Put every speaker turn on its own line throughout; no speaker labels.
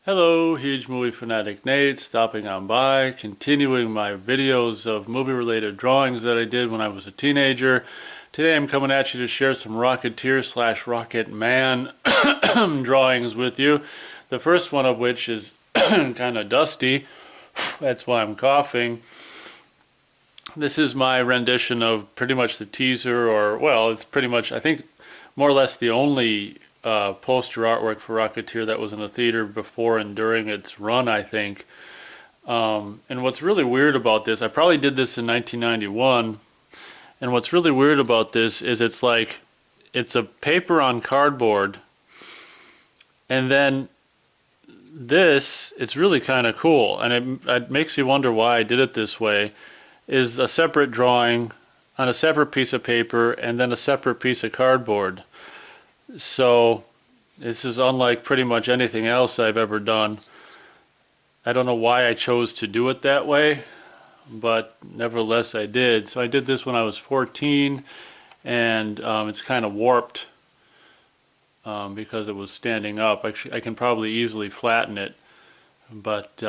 Hello, huge movie fanatic Nate, stopping on by, continuing my videos of movie-related drawings that I did when I was a teenager. Today I'm coming at you to share some Rocketeer / Rocketman drawings with you. The first one of which is kind of dusty. That's why I'm coughing. This is my rendition of pretty much the teaser, or, well, it's pretty much, I think, more or less the only poster artwork for Rocketeer that was in the theater before and during its run, I think. And what's really weird about this, I probably did this in 1991, and what's really weird about this is it's a paper on cardboard, and then this, it's really kind of cool, and it makes you wonder why I did it this way, is a separate drawing on a separate piece of paper and then a separate piece of cardboard. So this is unlike pretty much anything else I've ever done. I don't know why I chose to do it that way, but nevertheless I did. So I did this when I was 14, and it's kind of warped because it was standing up. Actually, I can probably easily flatten it, but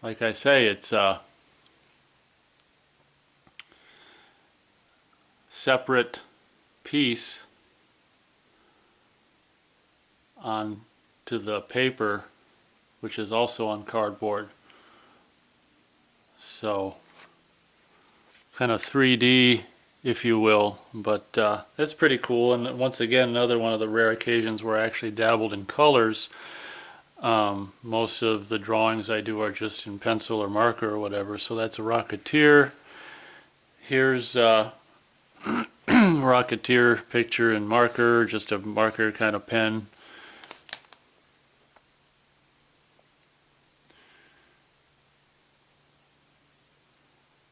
like I say, it's separate piece on to the paper, which is also on cardboard. So kind of 3D, if you will, but it's pretty cool. And once again, another one of the rare occasions where I actually dabbled in colors. Most of the drawings I do are just in pencil or marker or whatever, so that's a Rocketeer. Here's Rocketeer picture in marker, just a marker kind of pen.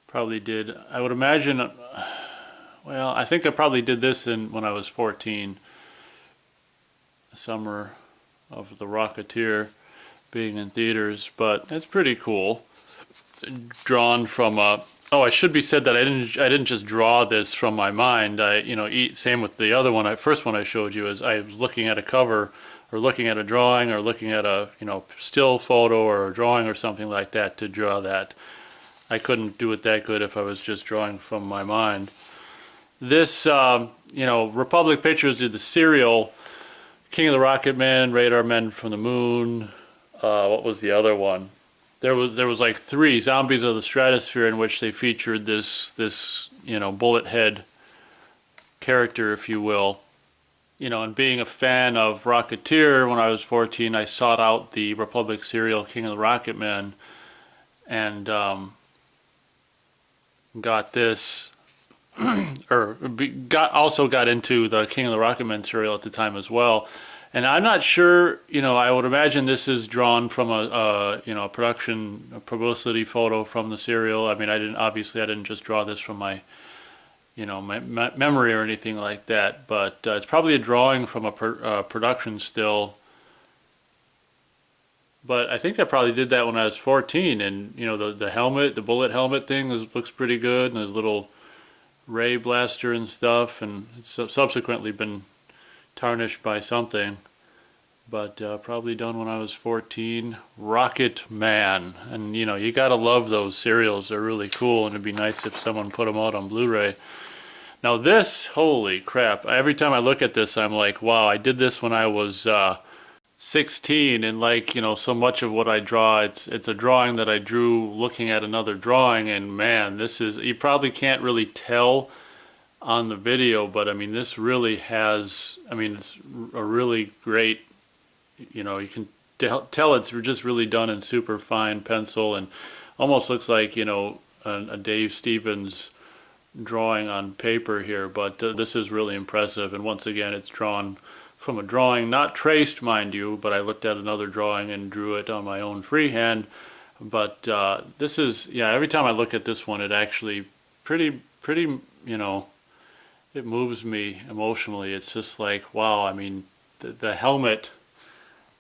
Probably did, I would imagine, well, I think I probably did this when I was 14, the summer of the Rocketeer being in theaters, but it's pretty cool. Drawn from I should be said that I didn't just draw this from my mind. Same with the other one, first one I showed you, is I was looking at a cover or looking at a drawing or looking at a still photo or a drawing or something like that to draw that. I couldn't do it that good if I was just drawing from my mind. This, Republic Pictures did the serial King of the Rocketman, Radar Men from the Moon. What was the other one? There was like 3 Zombies of the Stratosphere, in which they featured this bullet head character, if you will. And being a fan of Rocketeer when I was 14, I sought out the Republic serial King of the Rocketman, and got this, also got into the King of the Rocketman serial at the time as well. And I'm not sure, I would imagine this is drawn from a publicity photo from the serial. I mean, I didn't just draw this from my memory or anything like that, but it's probably a drawing from a production still. But I think I probably did that when I was 14, and the helmet, the bullet helmet thing looks pretty good, and there's a little ray blaster and stuff, and it's subsequently been tarnished by something, but probably done when I was 14. Rocketman, and you gotta love those serials. They're really cool, and it'd be nice if someone put them out on Blu-ray. Now this, holy crap, every time I look at this I'm like, wow, I did this when I was 16, and so much of what I draw, it's a drawing that I drew looking at another drawing, and man, this is, you probably can't really tell on the video, but I mean, this really has, it's a really great, you can tell it's just really done in super fine pencil, and almost looks like, a Dave Stevens drawing on paper here, but this is really impressive. And once again, it's drawn from a drawing, not traced, mind you, but I looked at another drawing and drew it on my own freehand. But this is, every time I look at this one, it actually pretty, it moves me emotionally. It's just like, wow, the helmet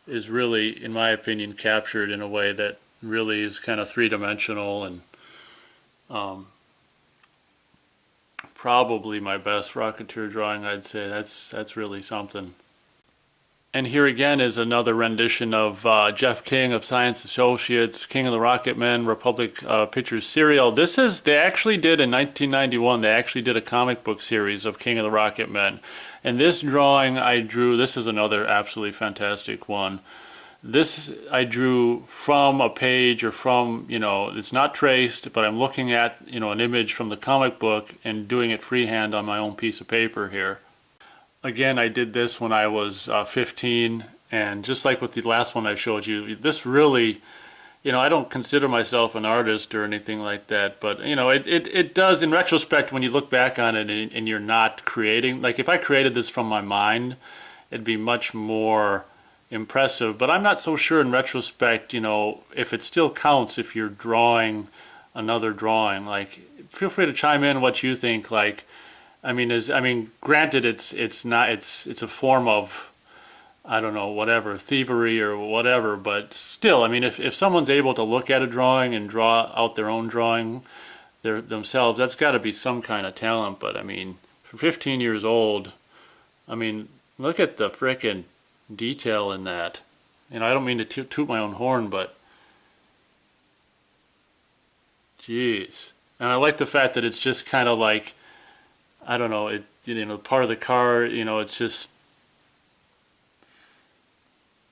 is really, in my opinion, captured in a way that really is kind of three-dimensional, and probably my best Rocketeer drawing, I'd say. That's really something. And here again is another rendition of Jeff King of Science Associates, King of the Rocketman, Republic Pictures serial. They actually did in 1991, they actually did a comic book series of King of the Rocketmen. And this drawing I drew, this is another absolutely fantastic one. This I drew from a page or from, it's not traced, but I'm looking at, an image from the comic book and doing it freehand on my own piece of paper here. Again, I did this when I was 15, and just like with the last one I showed you, this really, I don't consider myself an artist or anything like that, but, it does, in retrospect, when you look back on it and you're not creating, like if I created this from my mind, it'd be much more impressive, but I'm not so sure in retrospect, if it still counts if you're drawing another drawing. Like, feel free to chime in what you think, like, granted, it's a form of, I don't know, whatever, thievery or whatever, but still, if someone's able to look at a drawing and draw out their own drawing themselves, that's got to be some kind of talent. But for 15 years old, look at the frickin' detail in that. I don't mean to toot my own horn, but jeez. And I like the fact that it's just kind of like, I don't know, part of the car, it's just,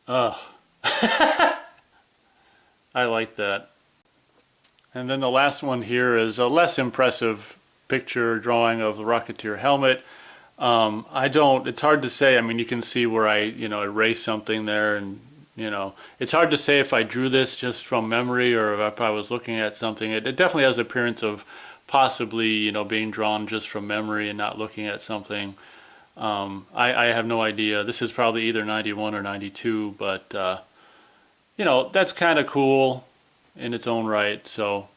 I like that. And then the last one here is a less impressive picture drawing of the Rocketeer helmet. It's hard to say, you can see where I, erased something there, and, it's hard to say if I drew this just from memory or if I was looking at something. It definitely has the appearance of possibly, being drawn just from memory and not looking at something. I have no idea. This is probably either 91 or 92, but, that's kind of cool in its own right. So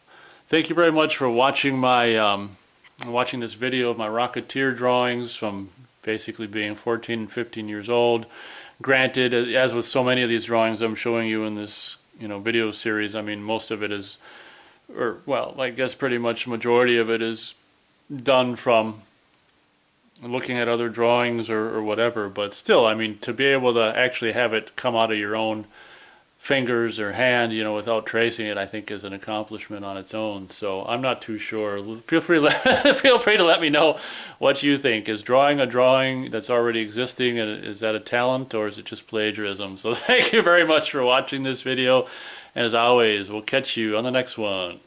thank you very much for watching watching this video of my Rocketeer drawings from basically being 14 and 15 years old. Granted, as with so many of these drawings I'm showing you in this, video series, most of it is, or well, I guess pretty much majority of it is done from looking at other drawings or whatever, but still, to be able to actually have it come out of your own fingers or hand, without tracing it, I think is an accomplishment on its own. So I'm not too sure. Feel free to let me know what you think. Is drawing a drawing that's already existing, and is that a talent or is it just plagiarism? So thank you very much for watching this video. And as always, we'll catch you on the next one.